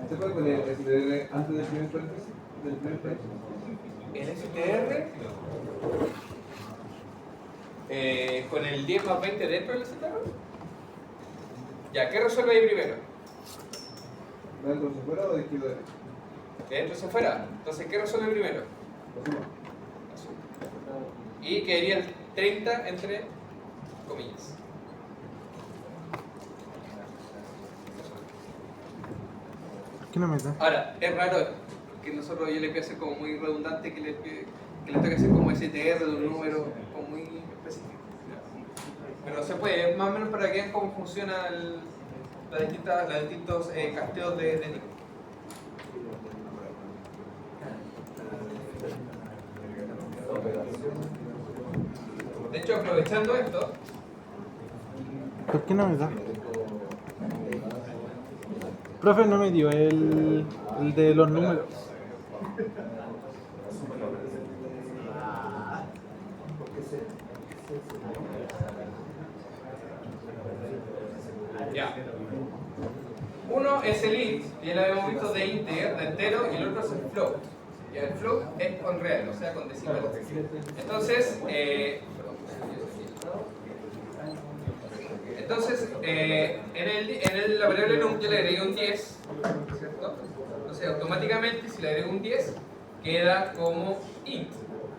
¿Se puede poner STR antes del primer paréntesis? ¿Del primer paréntesis? El STR con el 10 más 20 dentro del STR. Ya, ¿qué resuelve ahí primero? ¿De dentro hacia afuera o de izquierda a derecha? De dentro hacia afuera. Entonces, ¿qué resuelve primero? La suma. La suma. Y quedaría el 30 entre comillas. ¿Qué no me da? Ahora, es raro que nosotros yo le voy a hacer como muy redundante que le tenga que hacer como STR de un número como muy específico. Pero se puede, más o menos para que vean cómo funciona los distintos casteos de tipo. De hecho, aprovechando esto, ¿Por qué no me da? Profe, no me dio el de los números. ya. Uno es el int, ya lo habíamos visto de integer, de entero, y el otro es el float. Y el float es con real, o sea, con decimales. Entonces, en la variable num yo le agregué un 10, ¿cierto? Entonces, automáticamente, si le agrego un 10, queda como int.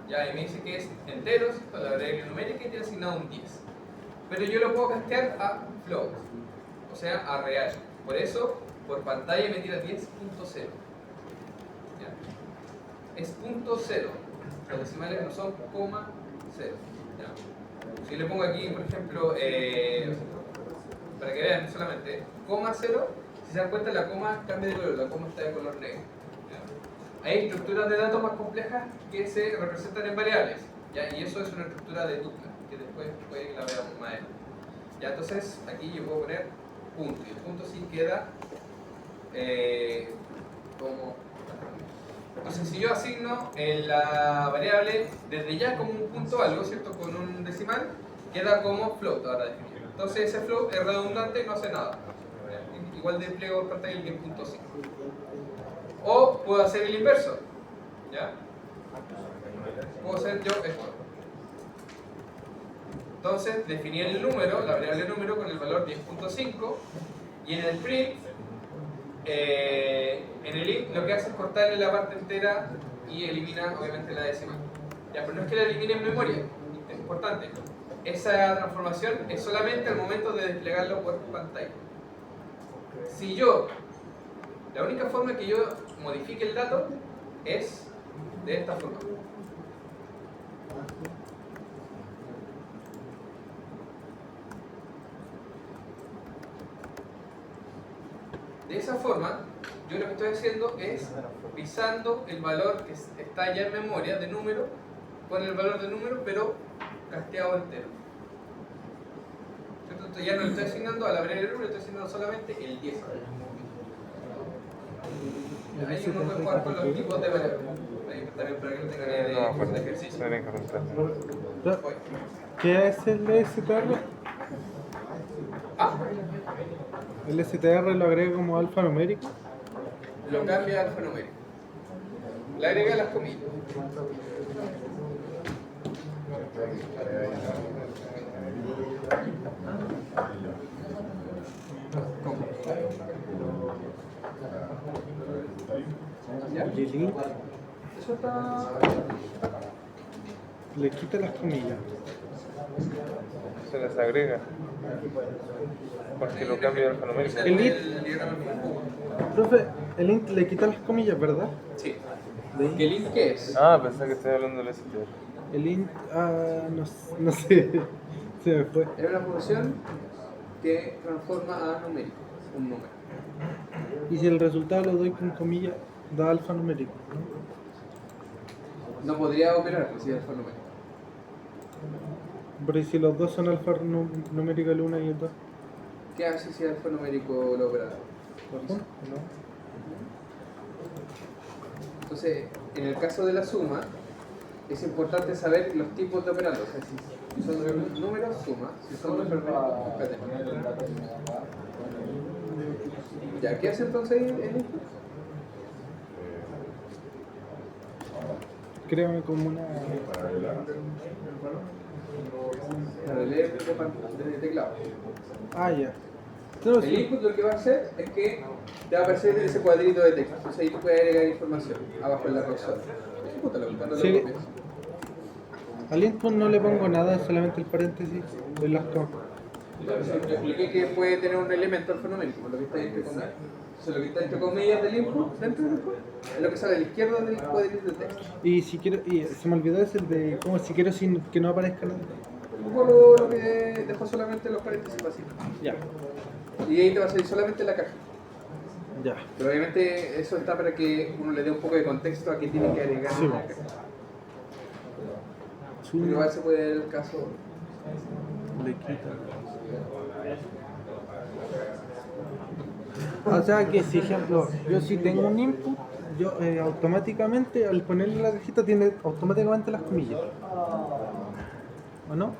Ya, y me dice que es entero, ¿cierto? La variable numérica y tiene asignado un 10. Pero yo lo puedo castear a float, o sea, a real. Por eso, por pantalla me tira 10.0. Es punto cero. Los decimales no son coma cero. ¿Ya? Si le pongo aquí, por ejemplo, para que vean solamente, coma cero, si se dan cuenta la coma cambia de color, la coma está de color negro. ¿Ya? Hay estructuras de datos más complejas que se representan en variables, ¿ya? Y eso es una estructura de tupla, que después puede que la veamos más adelante. Ya, entonces aquí yo puedo poner punto, y el punto sí queda como... Entonces si yo asigno la variable desde ya como un punto algo, ¿cierto? Con un decimal, queda como float ahora definido. Entonces ese float es redundante y no hace nada. Igual despliego por pantalla el 10.5. O puedo hacer el inverso, ¿ya? Puedo hacer yo esto. Entonces definí el número, la variable número con el valor 10.5 y en el print, en el int lo que hace es cortarle la parte entera y elimina obviamente la decimal. Ya, pero no es que la elimine en memoria, es importante. Esa transformación es solamente al momento de desplegarlo por pantalla. Si yo, la única forma que yo modifique el dato es de esta forma. De esa forma, yo lo que estoy haciendo es pisando el valor que está ya en memoria de número con el valor de número, pero casteado entero. Entonces ya no le estoy asignando a la variable número, le estoy asignando solamente el 10. Ahí uno puede jugar con los tipos de variables. Ahí también para que lo tengan idea No, de ejercicio. no que preguntar. ¿Qué es el STR? Ah, ¿El STR lo agrega como alfanumérico? lo cambia al alfanumérico. Le agrega las comillas. ¿Ya? ¿Y el int Eso está... le quita las comillas? Se les agrega. Porque lo cambia el alfanumérico. El int. diagrama del Profe, el int le quita las comillas, ¿verdad? Sí. ¿Qué el int qué es? Ah, pensé que estaba hablando del STR. El int, no sé, se me fue. Es una función que transforma a numérico, un número. Y si el resultado lo doy con comillas, da alfanumérico, ¿no? No podría operar si es alfanumérico. Pero ¿y si los dos son alfanumérico el 1 y el 2? ¿Qué hace si es alfanumérico el operador? ¿Razón? Entonces, en el caso de la suma, es importante saber los tipos de operandos. O sea, si son números, suma. Si son alfanuméricos, espérate. ¿Ya? ¿Qué hace entonces el input? Créame como una... Para leer de teclado. Ah, ya. No, El sí. input lo que va a hacer es que te va a aparecer ese cuadrito de texto. Entonces ahí tú puedes agregar información abajo en la consola. Ejecútalo, no lo Sí. copies. Al input no le pongo nada, solamente el paréntesis de las comas. Entonces, yo expliqué que puede tener un elemento alfanumérico, lo que está entre comillas. Entonces, lo que está entre comillas del input, dentro del input, es lo que sale a la izquierda del cuadrito de texto. Y si quiero, y se me olvidó ese de como si quiero sin que no aparezca nada. Borro lo que dejó solamente los paréntesis vacíos. Ya, Y ahí te va a salir solamente la caja. ya. Pero obviamente eso está para que uno le dé un poco de contexto a qué tiene que agregar Sí, en la caja. Pero igual se puede ver el caso Le quita. O sea que si ejemplo, yo si tengo un input, yo automáticamente al ponerle la cajita tiene automáticamente las comillas. ¿O no?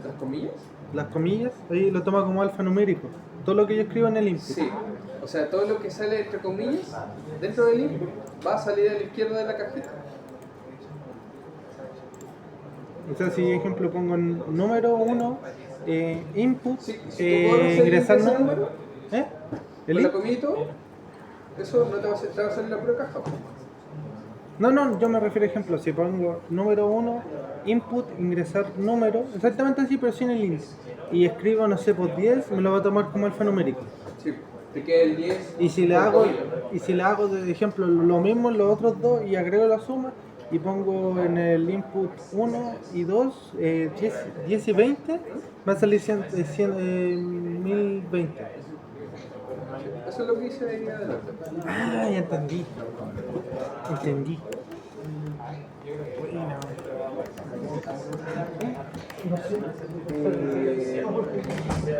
¿Las comillas? Las comillas, ahí lo toma como alfanumérico. Todo lo que yo escribo en el input. Sí. O sea, todo lo que sale entre comillas dentro del input va a salir a la izquierda de la cajita. O sea, si ejemplo pongo número 1, input, Sí, si tú borras el ingresar ese número. número, ¿Eh? ¿El con la input? comilla y todo, eso no te va a hacer, te va a salir la pura caja. No, yo me refiero a ejemplo, si pongo número 1, input, ingresar número, exactamente así, pero sin el input. Y escribo, no sé, por 10, me lo va a tomar como alfanumérico. Sí, te queda el 10. Y si le hago de ejemplo lo mismo en los otros dos y agrego la suma y pongo en el input 1 y 2, 10 y 20, va a salir 1020. Eso es lo que hice ahí adelante. Ah, ya entendí. Entendí. Bueno.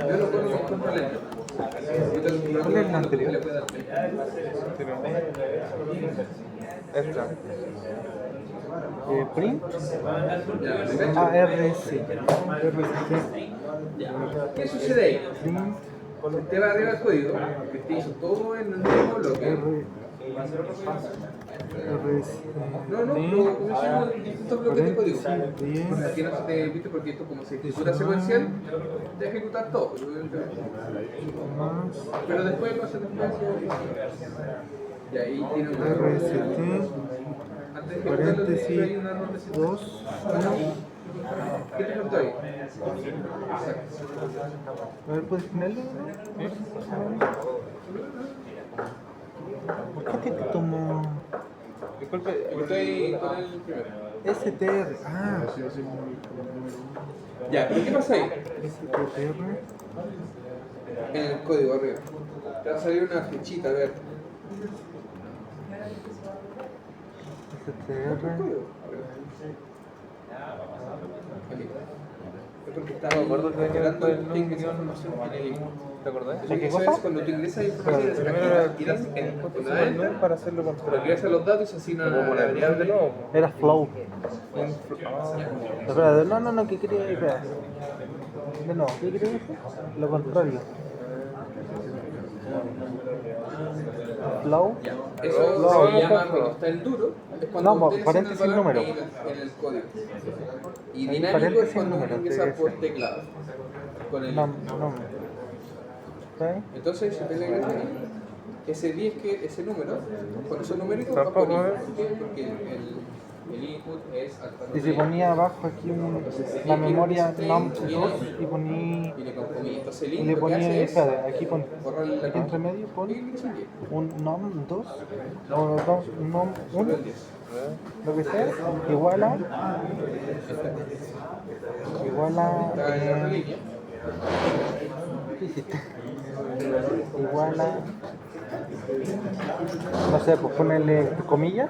Yo lo pongo con control Enter. ¿Cuál es el anterior? Esta. Print. Ya, RS. ¿qué sucede ahí? Print. Te va arriba el código, que te hizo todo en el mismo bloque. RS. No, lo hicimos en distintos bloques de código. Bien. Porque aquí no se te viste porque esto como se ejecuta secuencial, te va a ejecutar todo. Más Pero después pasa el espacio. Y ahí tiene un RST. Antes de ejecutarlo, hay Paréntesis un error de 2. ¿Qué te faltó ahí? A ver, ¿puedes ponerlo? ¿Por qué te tomo Disculpe, Estoy con el primero. STR? Ah, Ya, pero ¿qué pasa ahí? STR. En el código arriba. Te va a salir una flechita verde. STR. Aquí. Es porque está no me acuerdo que venía generando después un el información en el input. ¿te acordás? Eso eso es cuando tú ingresas información en esa Primero era cajita y das en cuando da enter, para hacerlo con pero ingresas los datos y asignan a la de variable. nuevo. Era flow. Espera, no, ¿qué quería? Espera. De nuevo, ¿qué quería decir? Lo contrario. Flow. Ya, eso No, se no, llama no, cuando está el duro, es cuando No, ustedes paréntesis hacen el valor número. en el código. Y Ahí, dinámico es paréntesis cuando uno número, ingresa sí, por sí. teclado. Con el, No. ¿Ok? Entonces, si te le agregas ahí, ese 10 que ese número, con esos numeritos va por Tampoco, input. ¿eh? ¿Por qué? Porque el input es Y si alfanumérico. ponía abajo aquí la memoria num2 y ponía Viene con comillas. Entonces el y input le lo que ponía, hace es espérate, aquí pon borrarle la aquí entre comilla. medio pon Y ingresa un 10. un num2 o num1 lo que sea igual a Está en la otra línea. ¿qué hiciste? Igual a no sé, pues ponerle comillas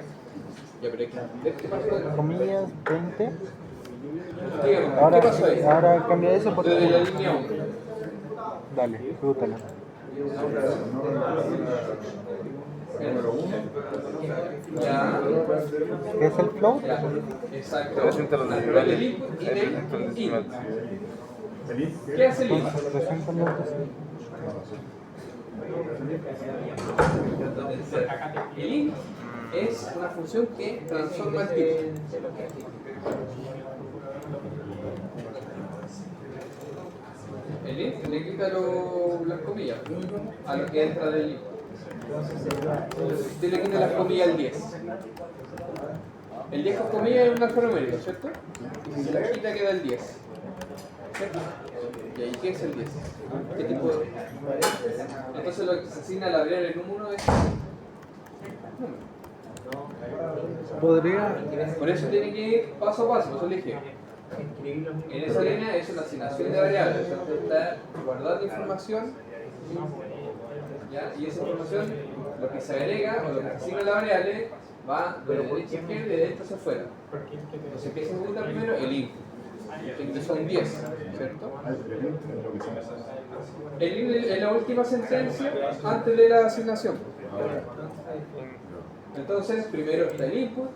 Ya, pero aquí, ¿qué pasó? comillas 20 Dígame, ahora, ¿qué pasó ahí? ahora cambia eso por Desde la línea 1. dale, pregúntale. Ya. ¿Qué es el flow? Ya, exacto. Presenta los Dale decimales. el input y del Presenta los int. decimales. ¿Qué hace el int? Preséntalo entonces. El int es una función que transforma el tipo. El int le quita las comillas a lo que entra del int. Usted le quita las comillas al 10. El 10 con comillas es un alfanumérico, ¿cierto? Y si se la quita queda el 10. ¿Cierto? ¿Y ahí qué es el 10? ¿Qué tipo de...? Entonces lo que se asigna a la variable número es número. Podría Por eso tiene que ir paso a paso, por eso le dije. En esa línea es una asignación de variables, usted está guardando información, ¿ya? Y esa información, lo que se agrega o lo que se asigna a la variable, va de derecha a izquierda y de dentro hacia afuera. Entonces, ¿qué se ejecuta primero? El input. que ingresó un 10, ¿cierto? El int es la última sentencia antes de la asignación. Entonces, primero está el input,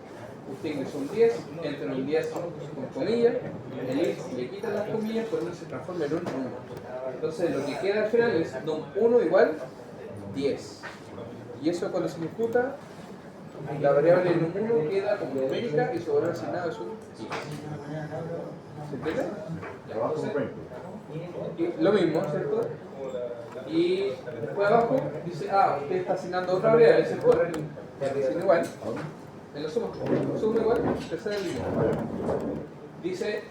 usted ingresó un 10, entra un 10 con comillas, el int le quita las comillas, por eso se transforma en un 1. Entonces, lo que queda al final es num1 igual 10. Y eso cuando se ejecuta, la variable num1 queda como numérica y su valor asignado es un 10. ¿Se entiende? Entonces, y lo mismo, ¿cierto? Y después abajo dice, usted está asignando otra variable, ¿cierto? Dicen igual, en la suma igual, tercera línea. Dice,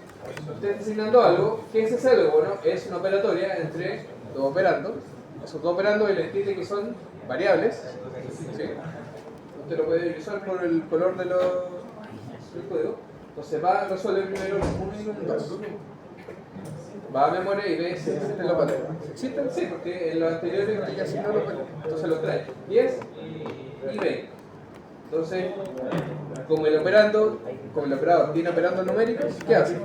usted está asignando algo, ¿qué es ese algo? Bueno, es una operatoria entre dos operandos. Esos dos operandos él entiende que son variables, ¿sí? Usted lo puede visualizar por el color del código. Entonces va a resolver primero un 1 y un 2. Va a memoria y ve si existen los valores. ¿Existen? Sí, porque en los anteriores ya asignó los valores. Entonces los trae 10 y 20. Entonces, como el operador tiene operandos numéricos, ¿qué hace?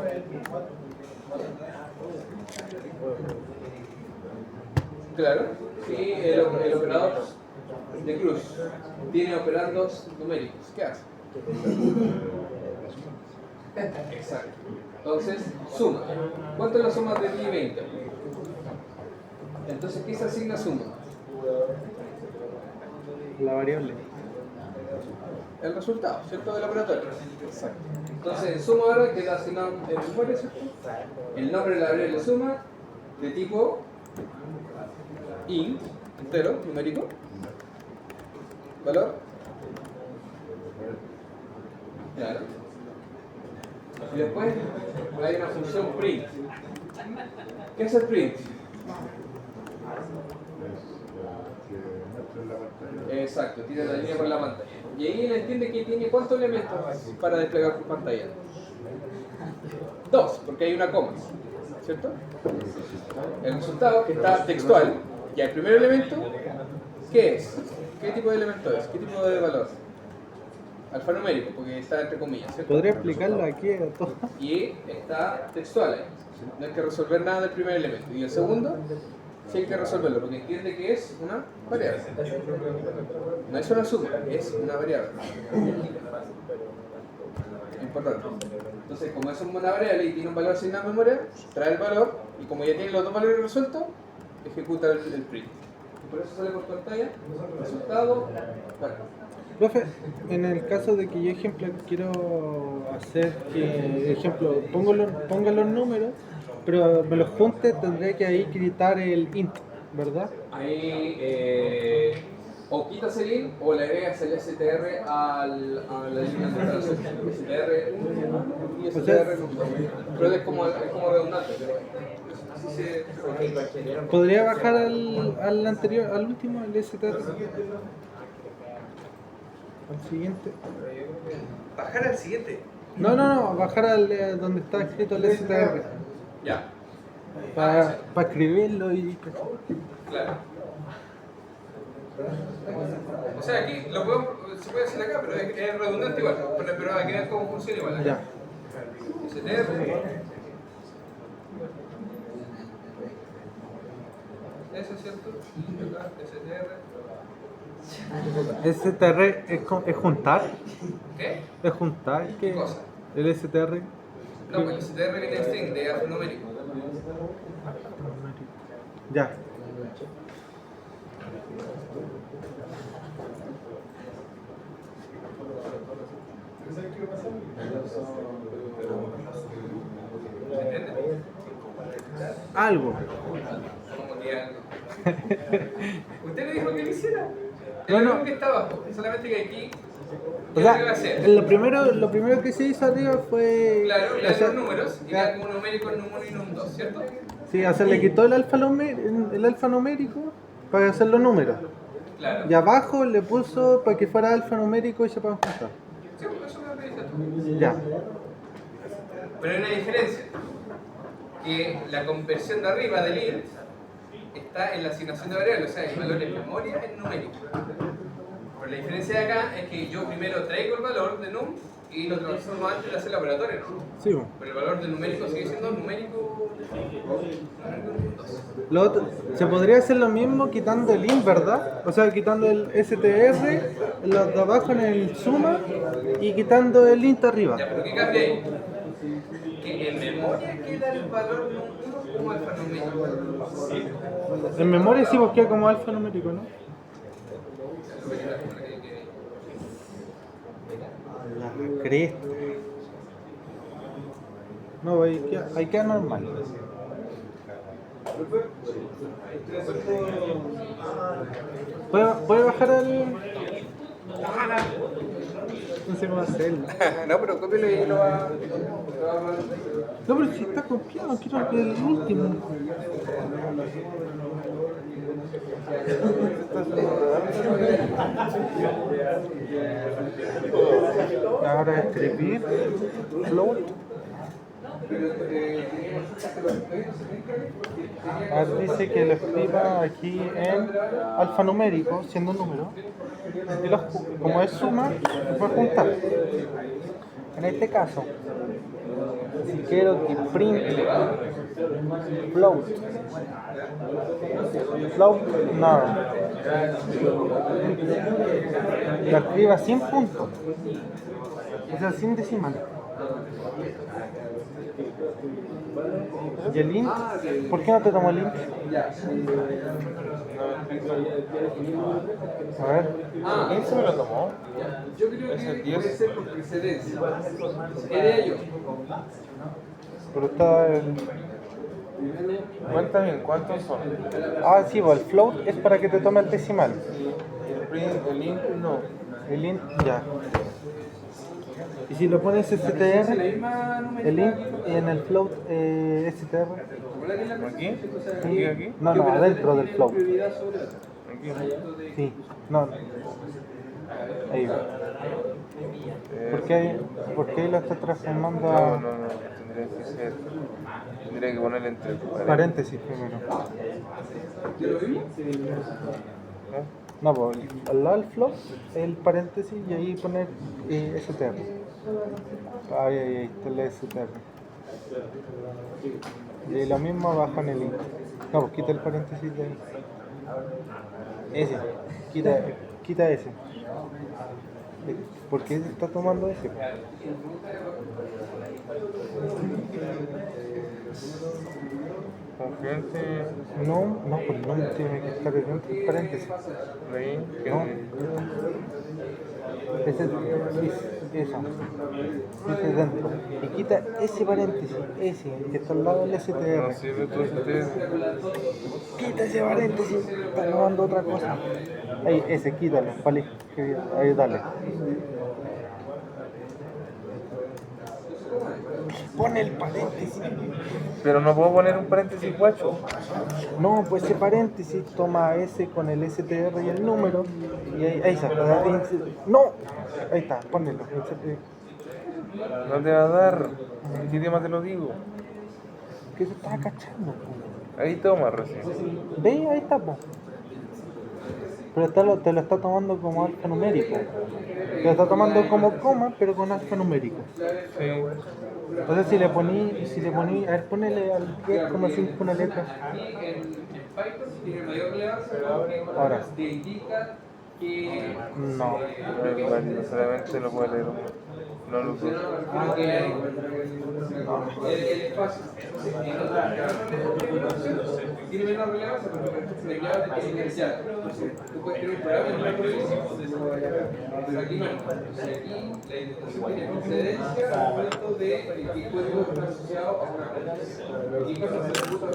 Claro, si el operador de cruz tiene operandos numéricos, ¿qué hace? Exacto. Entonces, suma. ¿Cuánto es la suma de 10 y 20? Entonces, ¿qué se asigna suma? La variable. El resultado, ¿cierto? Del operatorio. Exacto. Entonces, en suma ahora queda asignado el memoria, ¿cierto? El nombre de la variable suma de tipo int, entero, numérico. ¿Valor? Claro. Y después hay una función print. ¿Qué es el print? Exacto, tira la línea por la pantalla. Y ahí él entiende que tiene ¿cuántos elementos para desplegar por pantalla? 2, porque hay una coma, ¿cierto? El resultado, que está textual, y el primer elemento, ¿qué es? ¿Qué tipo de elemento es? ¿Qué tipo de valor? Alfanumérico, porque está entre comillas, ¿cierto? ¿Podría explicarlo aquí a todos? Y está textual ahí. No hay que resolver nada del primer elemento. Y el segundo, sí hay que resolverlo, porque entiende que es una variable. No es una suma, es una variable. Importante. Entonces, como es una variable y tiene un valor asignado a memoria, trae el valor, y como ya tiene los dos valores resueltos, ejecuta el print. Y por eso sale por pantalla, resultado, bueno. Profe, en el caso de que yo, ejemplo, quiero hacer que, ejemplo, ponga los números, pero me los junte, tendré que ahí quitar el int, ¿verdad? Ahí o quitas el int o le agregas el str a la línea de operación. str 1 y str 2. Pero es como redundante, pero así se... ¿Podría bajar al anterior, al último, el str? Al siguiente. ¿Bajar al siguiente? No, bajar al donde está escrito el str. Ya. Para escribirlo y... Claro. O sea, aquí se puede hacer acá, pero es redundante igual. Pero hay que ver cómo funciona igual. Acá. Ya. STR. Eso es cierto. Acá, STR. STR es juntar. ¿Qué? Es juntar. ¿Qué cosa? El STR. No, pues el STR viene de string, de alfanumérico. Ya. ¿Se entiende? Algo. Como que algo. ¿Usted le dijo que lo hiciera? No, El no. mismo que está abajo, solamente que aquí. O ¿Qué sea, es lo que va a hacer? lo primero que se hizo arriba fue... Claro, le hacer- dan los números y le dan como numérico en num1 y num2, ¿cierto? Sí, o sea, le quitó el alfanumérico para hacer los números. Claro. Y abajo le puso para que fuera alfanumérico y se puedan juntar. Sí, pues eso es lo que dices tú. Ya. Pero hay una diferencia. Que la conversión de arriba del int está en la asignación de variables, o sea, el valor en memoria es numérico. Pero la diferencia de acá es que yo primero traigo el valor de num y lo transformo antes de hacer el operatorio, ¿no? Sí, po. Pero el valor del numérico sigue siendo numérico 2. Lo otro- se podría hacer lo mismo quitando el int, ¿verdad? O sea, quitando el str, los de abajo en el suma y quitando el int arriba. Ya, pero ¿qué cambia ahí? Que en memoria queda el valor num1 como alfanumérico. En memoria sí busqué como alfanumérico, ¿no? La cresta. No, ahí queda normal. ¿Puede bajar el...? No sé cómo hacerlo. No, pero cópialo y lo va a... No, pero si está copiado, quiero que el último. Ahora escribir float. Ahora dice que lo escriba aquí en alfanumérico, siendo un número. Y como es suma, se puede juntar. En este caso, si quiero que print float, no, lo escriba sin punto, o sea, sin decimal. ¿Y el int? ¿Por qué no te tomo el int? A ver. ¿Quién se me lo tomó? Yo creo Es el que puede 10. ser por precedencia. Era yo. Pero está el... Cuéntame, ¿cuántos son? Ah, sí, pues el float es para que te tome el decimal. El print, el int, no. El int, ya. Y si lo pones str, el int y en el float str. ¿Aquí? ¿Aquí? ¿Aquí? No, no, adentro del float. ¿Aquí? Sí, no. Ahí. ¿Por qué ahí lo está transformando No, a no, no. Tendría que ser. Tendría que ponerle entre paréntesis primero? ¿no? No, pues al lado del float, el paréntesis y ahí poner str. Ahí está el str. Y lo mismo abajo en el int. No, pues quita el paréntesis de ahí. Ese, quita ese. ¿Por qué está tomando ese? Confiante. No, pues no tiene que estar dentro del paréntesis. Ahí. No. Ese, eso. Ese dentro. Y quita ese paréntesis, ese, que está al lado del No STR. sirve todo ustedes. Quita ese paréntesis, está tomando otra cosa. Ahí, ese, quítalo, vale. Ahí, dale. Pon el paréntesis. Pero no puedo poner un paréntesis guacho. No, pues ese paréntesis toma ese con el STR y el número. Y ahí está. No, ahí está, ponelo. No te va a dar. ¿En qué idioma te lo digo? ¿Qué se está cachando? Po? Ahí toma recién. Ve, ahí está, po. Pero te lo está tomando como alfanumérico. Te lo está tomando como coma, pero con alfanumérico. Sí. Entonces si le poní, a ver, ponele al 10,5 una letra. Aquí en Python tiene mayor relevancia porque Ahora. te indica que... No. No es válido, solamente lo puede leer uno. No los dos. que hay el espacio. Tiene menos relevancia porque la clave te tiene que iniciar. Tú puedes tener un programa en una pero aquí no. Aquí la identificación tiene precedencia al momento de que el código está asociado a una red. Y cosas se ejecutan